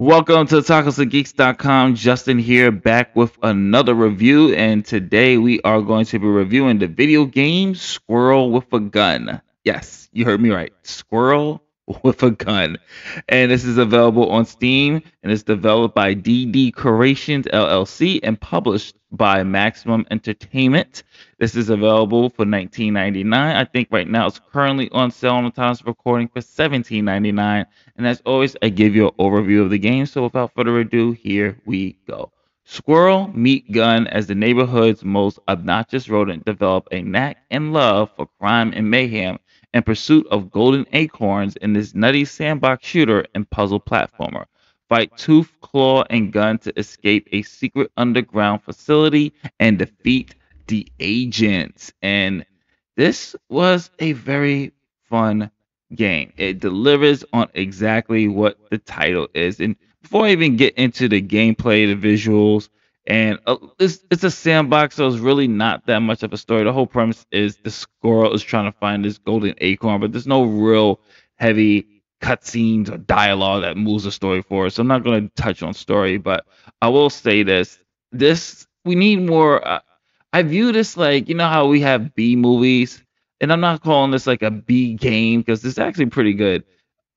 Welcome to tacosandgeeks.com. Justin here, back with another review, and today we are going to be reviewing the video game Squirrel with a Gun. Yes, you heard me right. Squirrel with a Gun. And this is available on Steam, and it's developed by DD Creations LLC and published by Maximum Entertainment. This is available for $19.99. I think right now it's currently on sale on the time of recording for $17.99. And as always, I give you an overview of the game. So without further ado, here we go. Squirrel meet Gun as the neighborhood's most obnoxious rodent develop a knack and love for crime and mayhem in pursuit of golden acorns in this nutty sandbox shooter and puzzle platformer. Fight tooth, claw, and gun to escape a secret underground facility and defeat the agents. And this was a very fun game. It delivers on exactly what the title is. And before I even get into the gameplay, the visuals, and it's a sandbox, so it's really not that much of a story. The whole premise is the squirrel is trying to find this golden acorn, but there's no real heavy cutscenes or dialogue that moves the story forward. So I'm not going to touch on story, but I will say this: this we need more. I view this like how we have B movies, and I'm not calling this like a B game because it's actually pretty good.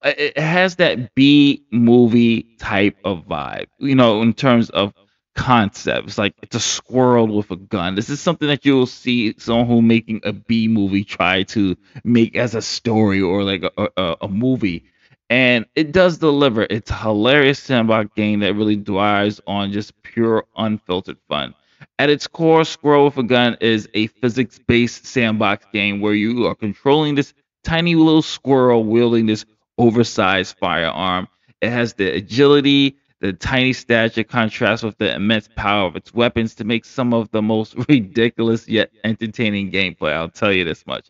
It has that B movie type of vibe, in terms of concept. It's like it's a squirrel with a gun. This is something that you'll see someone who making a B movie try to make as a story or like a movie. And it does deliver. It's a hilarious sandbox game that really thrives on just pure unfiltered fun. At its core, Squirrel with a Gun is a physics based sandbox game where you are controlling this tiny little squirrel wielding this oversized firearm. It has the agility, the tiny stature contrasts with the immense power of its weapons to make some of the most ridiculous yet entertaining gameplay. I'll tell you this much.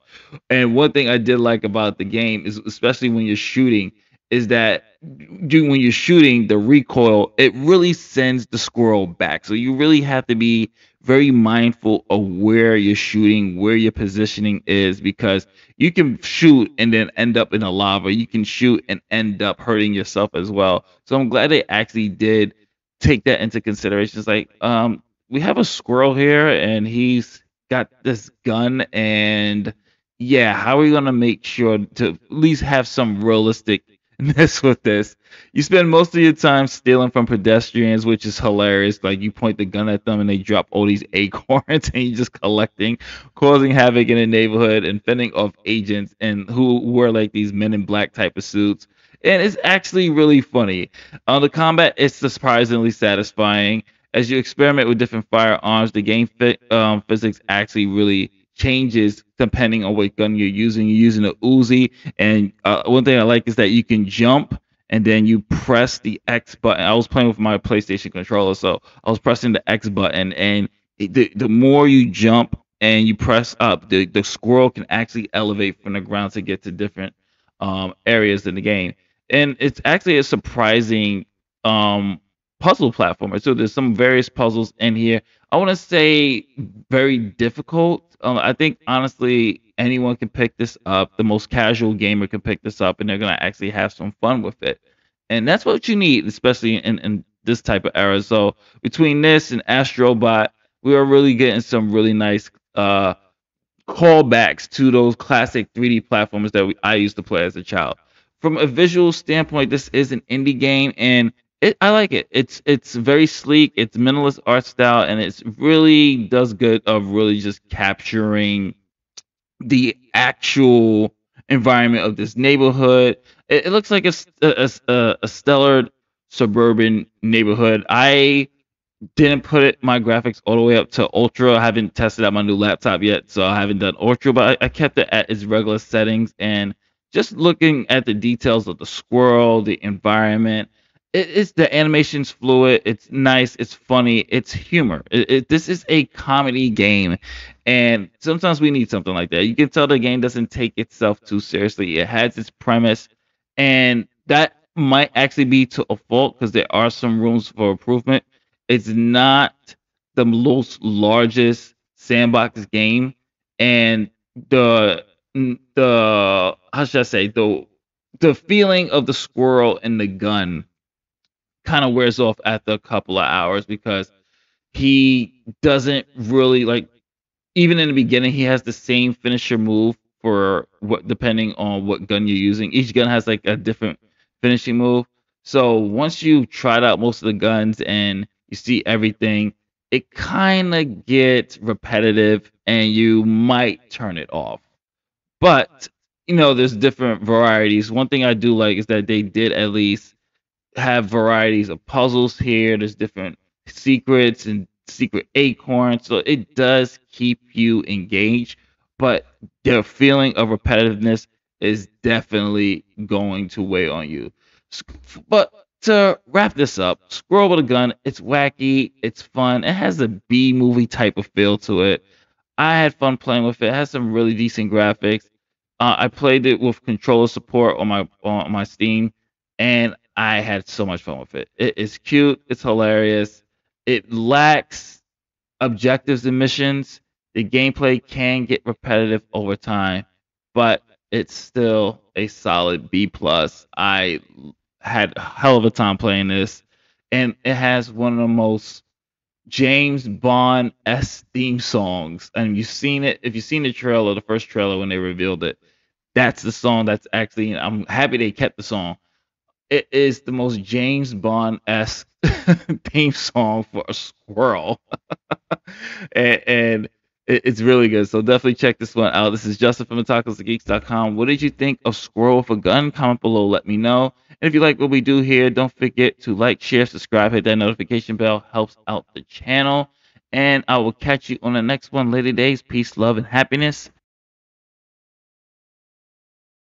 And one thing I did like about the game is, especially when you're shooting, is that when you're shooting the recoil, it really sends the squirrel back. So you really have to be very mindful of where you're shooting, where your positioning is, because you can shoot and then end up in a lava. You can shoot and end up hurting yourself as well. So I'm glad they actually did take that into consideration. It's like, we have a squirrel here and he's got this gun, and yeah, how are we gonna make sure to at least have some realistic with this? You spend most of your time stealing from pedestrians, which is hilarious. Like you point the gun at them and they drop all these acorns and you're just collecting, causing havoc in the neighborhood and fending off agents and who wear like these men in black type of suits. And it's actually really funny. The combat is surprisingly satisfying. As you experiment with different firearms, the physics actually really changes depending on what gun you're using. You're using a Uzi, and one thing I like is that you can jump and then you press the X button. I was playing with my PlayStation controller, so I was pressing the X button, and the more you jump and you press up, the squirrel can actually elevate from the ground to get to different areas in the game. And it's actually a surprising puzzle platformer. So there's some various puzzles in here. I want to say very difficult. I think honestly anyone can pick this up. The most casual gamer can pick this up, and they're gonna actually have some fun with it. And that's what you need, especially in this type of era. So between this and Astrobot, we are really getting some really nice callbacks to those classic 3D platformers that I used to play as a child. From a visual standpoint, this is an indie game, and I like it. It's very sleek. It's minimalist art style, and it's really does good of really just capturing the actual environment of this neighborhood. It looks like a stellar suburban neighborhood. I didn't put my graphics all the way up to ultra. I haven't tested out my new laptop yet, so I haven't done ultra, but I kept it at its regular settings. And just looking at the details of the squirrel, the environment, it's the animation's fluid. It's nice. It's funny. It's humor. This is a comedy game, and sometimes we need something like that. You can tell the game doesn't take itself too seriously. It has its premise, and that might actually be to a fault because there are some rooms for improvement. It's not the most largest sandbox game, and the how should I say, the feeling of the squirrel and the gun kind of wears off after a couple of hours because he doesn't really like, even in the beginning, he has the same finisher move for what, depending on what gun you're using. Each gun has like a different finishing move. So once you've tried out most of the guns and you see everything, it kind of gets repetitive and you might turn it off. But there's different varieties. One thing I do like is that they did at least have varieties of puzzles here. There's different secrets and secret acorns, so it does keep you engaged. But the feeling of repetitiveness is definitely going to weigh on you. But to wrap this up, Squirrel with a Gun, it's wacky, it's fun, it has a B movie type of feel to it. I had fun playing with it. It has some really decent graphics. I played it with controller support on my Steam, and I had so much fun with it. It is cute. It's hilarious. It lacks objectives and missions. The gameplay can get repetitive over time, but it's still a solid B plus. I had a hell of a time playing this, and it has one of the most James Bond s theme songs. And you've seen it if you've seen the trailer, the first trailer when they revealed it. That's the song. That's actually. I'm happy they kept the song. It is the most James Bond esque theme song for a squirrel, and it's really good. So definitely check this one out. This is Justin from tacosgeeks.com. What did you think of Squirrel with a Gun? Comment below. Let me know. And if you like what we do here, don't forget to like, share, subscribe, hit that notification bell. Helps out the channel. And I will catch you on the next one later days. Peace, love, and happiness.